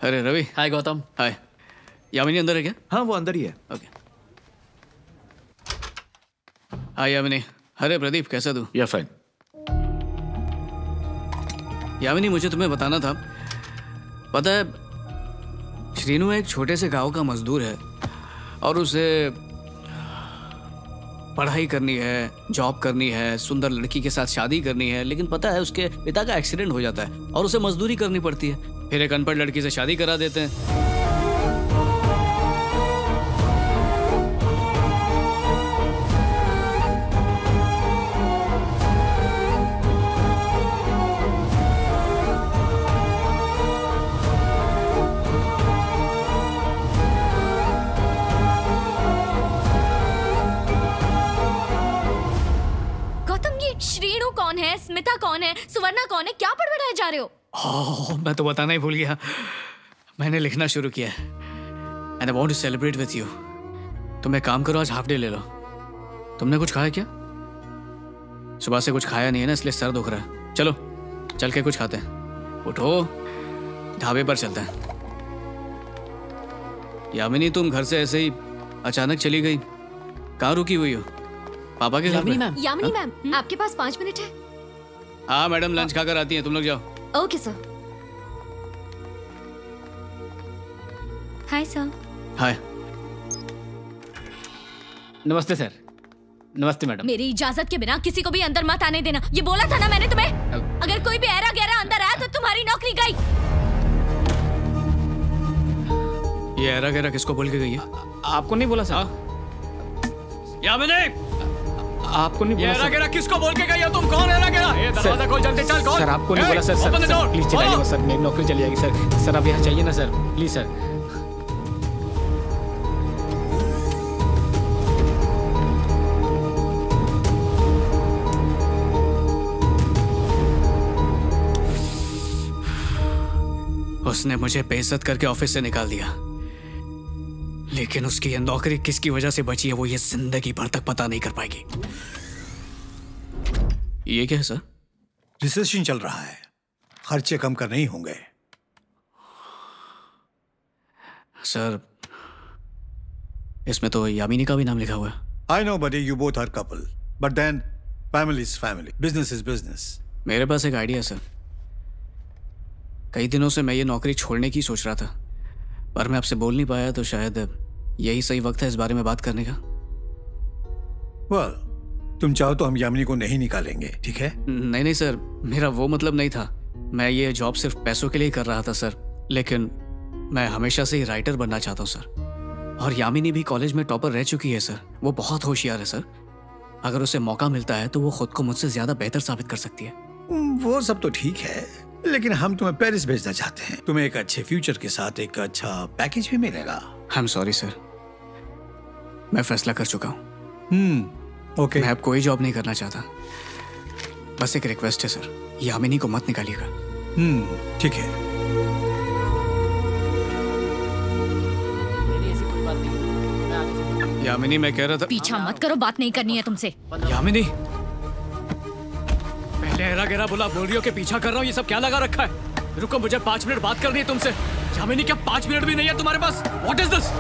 अरे रवि। हाय गौतम। हाय। यामिनी अंदर है क्या? हाँ वो अंदर ही है। ओके। हाय यामिनी। अरे प्रदीप कैसा तू? या फाइन। यामिनी मुझे तुम्हें बताना था, पता है श्रीनू एक छोटे से गांव का मजदूर है और उसे पढ़ाई करनी है, जॉब करनी है, सुंदर लड़की के साथ शादी करनी है, लेकिन पता है उसके पिता का एक्सीडेंट हो जाता है और उसे मजदूरी करनी पड़ती है। फिर एक अनपढ़ लड़की से शादी करा देते हैं। श्रीनू कौन है, स्मिता कौन है, सुवर्णा कौन है, क्या पढ़ाए जा रहे हो? मैं तो बताना ही भूल गया, मैंने लिखना शुरू किया है and I want to celebrate with you. तुम एक काम करो, आज हाफ डे ले लो। तुमने कुछ खाया क्या? सुबह से कुछ खाया नहीं है ना, इसलिए सर दुख रहा है। चलो चल के कुछ खाते हैं। उठो, ढाबे पर चलते हैं। यामिनी तुम घर से ऐसे ही अचानक चली गई, कहाँ रुकी हुई हो? पापा के घर में? यामिनी मैम, आपके पास 5 मिनट है? हाँ मैडम, लंच खाकर आती हैं, तुम लोग जाओ। Okay sir. Hi sir. Hi. नमस्ते सर। नमस्ते मैडम। मेरी इजाजत के बिना किसी को भी अंदर मत आने देना, ये बोला था ना मैंने तुम्हें। अगर कोई भी ऐरा गैरा अंदर आया तो तुम्हारी नौकरी गई। ये ऐरा गैरा किसको बोल के गई है? आपको नहीं बोला सर। यामिनी, आपको नहीं बोला सर। किसको बोल के गई हो तुम? कौन है गेरा? ये दरवाजा खोल, जल्दी चल खोल। सर आपको नहीं बोला सर। सर प्लीज चलाइए सर, मेरी नौकरी चली जाएगी सर। सर आप यहाँ चाहिए ना सर, प्लीज सर। उसने मुझे बेइज्जत करके ऑफिस से निकाल दिया, लेकिन उसकी ये नौकरी किसकी वजह से बची है वो ये जिंदगी भर तक पता नहीं कर पाएगी। ये क्या है सर? रिसेशन चल रहा है, खर्चे कम करने ही होंगे। सर इसमें तो यामिनी का भी नाम लिखा हुआ है। I know buddy, you both are couple, but then family is family, business is business. मेरे पास एक आइडिया है सर। कई दिनों से मैं ये नौकरी छोड़ने की सोच रहा था, पर मैं आपसे बोल नहीं पाया, तो शायद यही सही वक्त है इस बारे में बात करने का। well, तुम चाहो तो हम यामिनी को नहीं निकालेंगे, ठीक है? नहीं नहीं सर, मेरा वो मतलब नहीं था। मैं ये जॉब सिर्फ पैसों के लिए कर रहा था सर, लेकिन मैं हमेशा से ही राइटर बनना चाहता हूँ सर। और यामिनी भी कॉलेज में टॉपर रह चुकी है सर, वो बहुत होशियार है सर। अगर उसे मौका मिलता है तो वो खुद को मुझसे ज्यादा बेहतर साबित कर सकती है। वो सब तो ठीक है, लेकिन हम तुम्हें पेरिस भेजना चाहते हैं। तुम्हें एक अच्छे फ्यूचर के साथ एक अच्छा पैकेज भी मिलेगा। आई एम सॉरी सर, मैं फैसला कर चुका हूँ। ओके। मैं अब कोई जॉब नहीं करना चाहता। बस एक रिक्वेस्ट है सर, यामिनी को मत निकालिएगा। ठीक है। यामिनी, मैं कह रहा था पीछा मत करो, बात नहीं करनी है तुमसे। यामिनी, पहले ऐरा गैरा बोला, बोल रही हो कि पीछा कर रहा हूँ, ये सब क्या लगा रखा है? रुको, मुझे 5 मिनट बात करनी है तुमसे। यामिनी, क्या 5 मिनट भी नहीं है तुम्हारे पास? What is this?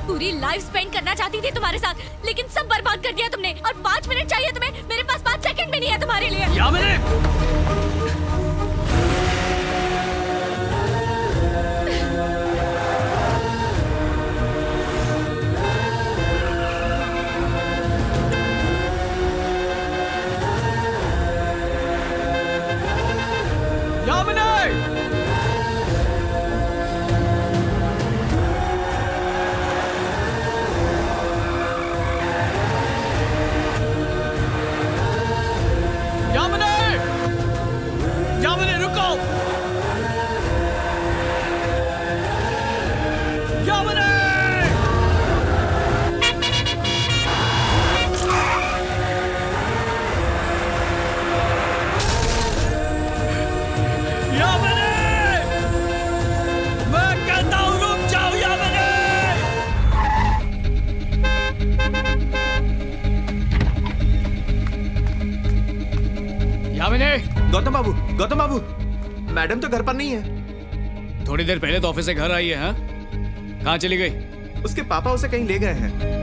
पूरी लाइफ स्पेंड करना चाहती थी तुम्हारे साथ, लेकिन सब बर्बाद कर दिया तुमने। और 5 मिनट चाहिए तुम्हें? मेरे पास 5 सेकंड भी नहीं है तुम्हारे लिए। यामिनी! गौतम बाबू, मैडम तो घर पर नहीं है। थोड़ी देर पहले तो ऑफिस से घर आई है। हाँ, कहाँ चली गई? उसके पापा उसे कहीं ले गए हैं।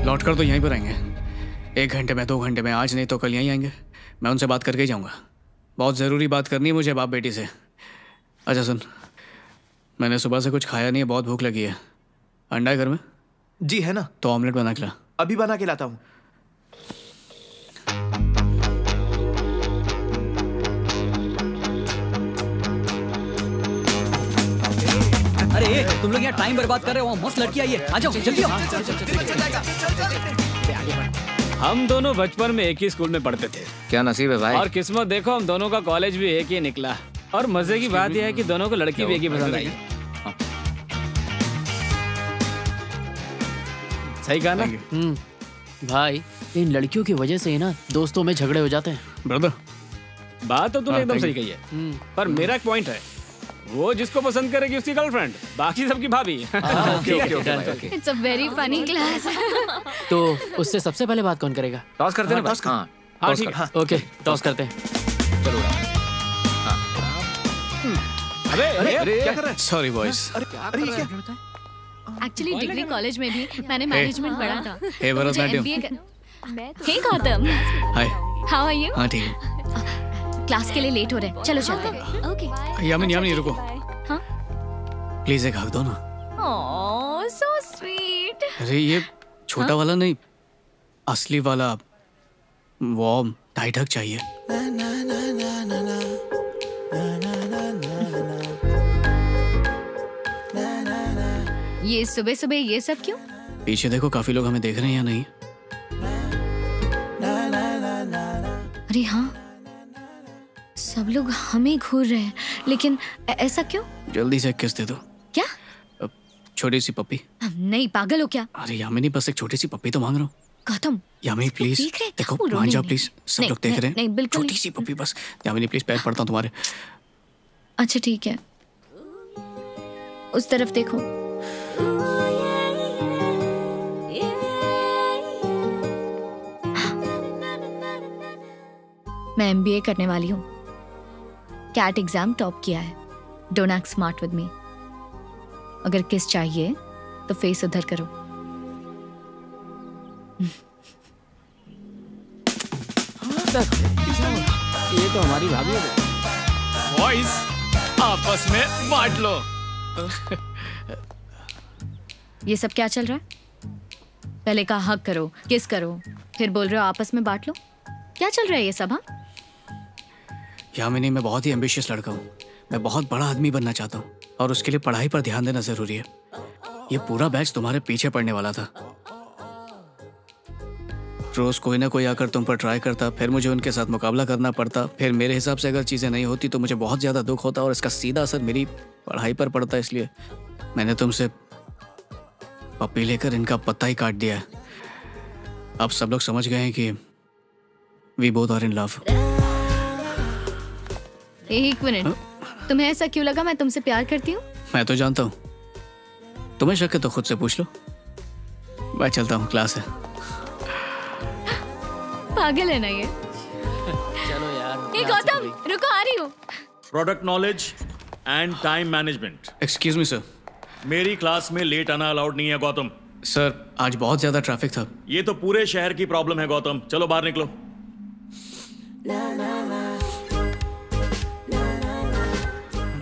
लौट कर तो यहीं पर आएंगे, 1 घंटे में, 2 घंटे में, आज नहीं तो कल यहीं आएंगे। मैं उनसे बात करके ही जाऊंगा। बहुत ज़रूरी बात करनी है मुझे बाप बेटी से। अच्छा सुन, मैंने सुबह से कुछ खाया नहीं है, बहुत भूख लगी है। अंडा है घर में? जी है ना। तो ऑमलेट बना के ला। अभी बना के लाता हूँ। अरे तुम लोग यहाँ टाइम बर्बाद कर रहे हो, मस्त लड़की आई है, आ जाओ जल्दी आओ। हम दोनों बचपन में एक ही स्कूल में पढ़ते थे। क्या नसीब है भाई। और किस्मत देखो, हम दोनों का कॉलेज भी एक ही निकला। और मजे की बात यह है कि दोनों को लड़की भी एक ही पसंद आई। सही कहा ना? भाई इन लड़कियों की वजह से ही ना दोस्तों में झगड़े हो जाते हैं। ब्रदर, बात तो तुमने एकदम सही कही है, पर मेरा एक पॉइंट है, वो जिसको पसंद करेगी उसकी गर्लफ्रेंड, बाकी सबकी भाभी। It's a very funny class. तो उससे सबसे पहले बात कौन करेगा? टॉस करते हैं। हाँ ठीक है। ओके टॉस करते हैं। अरे क्या कर रहा है? Sorry boys. अरे ये क्या? एक्चुअली डिग्री कॉलेज में भी मैंने मैनेजमेंट पढ़ा था। Hey Bharatanatyam. Hey Gautam, hi. How are you? हाँ ठीक है। क्लास के लिए लेट हो रहे हैं, चलो चलते हैं। ओके। यामिनी रुको। हाँ? प्लीज एक हक दो ना। ओह सो स्वीट। अरे ये छोटा वाला नहीं, असली वाला वार्म टाइट हक चाहिए। ये सुबह सुबह ये सब क्यों? पीछे देखो, काफी लोग हमें देख रहे हैं या नहीं? अरे हाँ, सब लोग हमें घूर रहे हैं, लेकिन ऐसा क्यों? जल्दी से एक किस दे दो। क्या? छोटी सी पप्पी। नहीं, पागल हो क्या? अरे यामिनी, बस एक छोटी सी पप्पी तो मांग रहा हूँ। गौतम, यामिनी प्लीज देख रहे हैं, देखो, क्या बोल रहे हो? मान जाओ नहीं, प्लीज, सब नहीं, लोग देख रहे हैं। नहीं, बिल्कुल छोटी सी पप्पी बस। यामिनी प्लीज, पैर पड़ता हूँ तुम्हारे। अच्छा ठीक है, उस तरफ देखो। मैं MBA करने वाली हूँ। कैट एग्जाम टॉप किया है। Don't act smart with me. अगर किस चाहिए तो फेस उधर करो। ये तो हमारी भाभी है। बॉयज आपस में बांट लो। ये सब क्या चल रहा है? पहले कहा हक करो, किस करो, फिर बोल रहे हो आपस में बांट लो। क्या चल रहा है ये सब? हाँ, यामिनी, मैं बहुत ही एम्बिशियस लड़का हूँ। मैं बहुत बड़ा आदमी बनना चाहता हूँ और उसके लिए पढ़ाई पर ध्यान देना जरूरी है। ये पूरा बैच तुम्हारे पीछे पड़ने वाला था। रोज कोई ना कोई आकर तुम पर ट्राई करता, फिर मुझे उनके साथ मुकाबला करना पड़ता, फिर मेरे हिसाब से अगर चीज़ें नहीं होती तो मुझे बहुत ज़्यादा दुख होता और इसका सीधा असर मेरी पढ़ाई पर पड़ता। इसलिए मैंने तुमसे पप्पी लेकर इनका पत्ता ही काट दिया है। अब सब लोग समझ गए हैं कि we both are in love. एक मिनट, तुम्हें ऐसा क्यों लगा मैं तुमसे प्यार करती हूँ? मैं तो जानता हूँ। तुम्हें शक है तो खुद से पूछ लो। मैं चलता हूँ, क्लास है। पागल है ना ये? चलो यार। ए गौतम, रुको, आ रही हूँ। Product knowledge and time management. Excuse me sir. मेरी क्लास में लेट आना अलाउड नहीं है गौतम। सर आज बहुत ज़्यादा ट्रैफिक था। ये तो पूरे शहर की प्रॉब्लम है गौतम। चलो बाहर निकलो।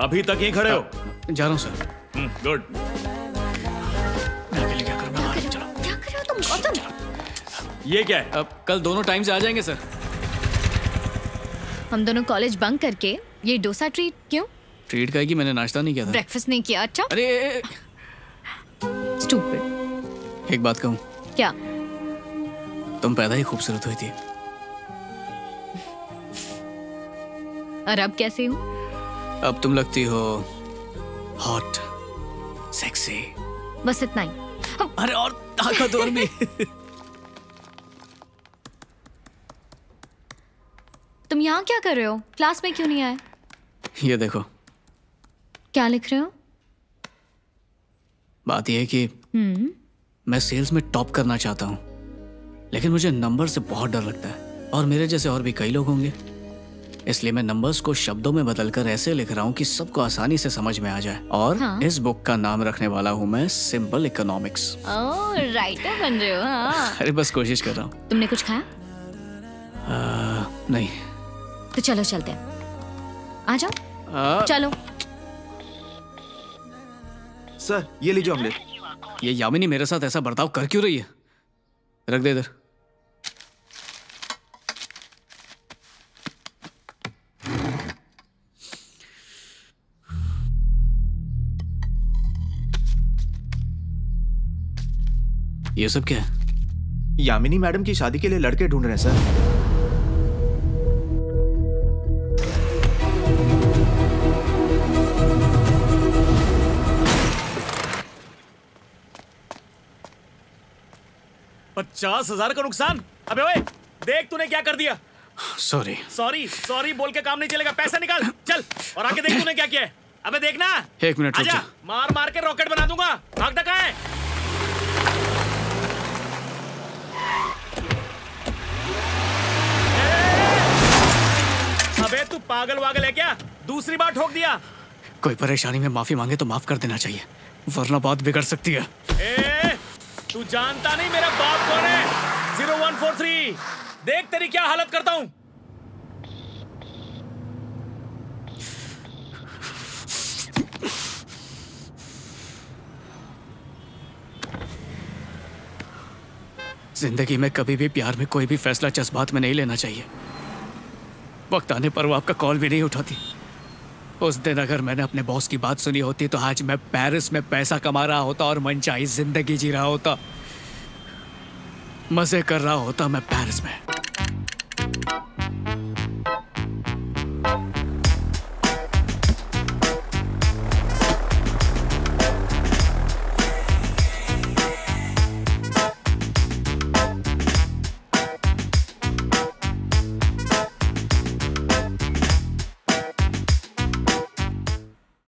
अभी तक यहीं खड़े हो? जा रहा हूँ सर। गुड। क्या कर रहे हो तुम गौतम? ये क्या है? अब कल दोनों टाइम से आ जाएंगे सर। हम दोनों कॉलेज बंक करके ये डोसा ट्रीट क्यों? ट्रीट करेगी, मैंने नाश्ता नहीं किया था। ब्रेकफास्ट नहीं किया? अच्छा, अरे स्टूपिड। एक बात कहूँ? क्या? तुम पैदा ही खूबसूरत हुई थी। और अब कैसे हूँ? अब तुम लगती हो हॉट, सेक्सी। बस इतना ही। अरे और ताकतवर भी। तुम यहाँ क्या कर रहे हो? क्लास में क्यों नहीं आए? ये देखो। क्या लिख रहे हो? बात यह है कि मैं सेल्स में टॉप करना चाहता हूँ, लेकिन मुझे नंबर से बहुत डर लगता है और मेरे जैसे और भी कई लोग होंगे। इसलिए मैं नंबर्स को शब्दों में बदलकर ऐसे लिख रहा हूँ कि सबको आसानी से समझ में आ जाए। और इस बुक का नाम रखने वाला हूँ मैं सिंपल इकोनॉमिक्स। राइटर बन रहे हो? हाँ। अरे बस कोशिश कर रहा हूँ। तुमने कुछ खाया? नहीं। तो चलो चलते हैं, आ जाओ। चलो सर, ये लीजिए ऑमलेट। ये यामिनी मेरे साथ ऐसा बर्ताव कर क्यों रही है? रख दे इधर। ये सब क्या है? यामिनी मैडम की शादी के लिए लड़के ढूंढ रहे हैं सर। $50,000 का नुकसान। अबे ओए, देख तूने क्या कर दिया। सॉरी सॉरी बोल के काम नहीं चलेगा। पैसा निकाल, चल। और आके देख तूने क्या किया है। अबे देखना। 1 मिनट रुक आजा, जा। मार के रॉकेट बना दूंगा। भागता कहाँ है? अबे तू पागल वागल है क्या? दूसरी बार ठोक दिया। कोई परेशानी में माफी मांगे तो माफ कर देना चाहिए, वरना बात बिगड़ सकती है। तू जानता नहीं मेरा बाप कौन है? 0143। देख तेरी क्या हालत करता हूं। जिंदगी में कभी भी प्यार में कोई भी फैसला जज्बात में नहीं लेना चाहिए। वक्त आने पर वो आपका कॉल भी नहीं उठाती। उस दिन अगर मैंने अपने बॉस की बात सुनी होती तो आज मैं पेरिस में पैसा कमा रहा होता और मनचाही जिंदगी जी रहा होता, मजे कर रहा होता मैं पेरिस में।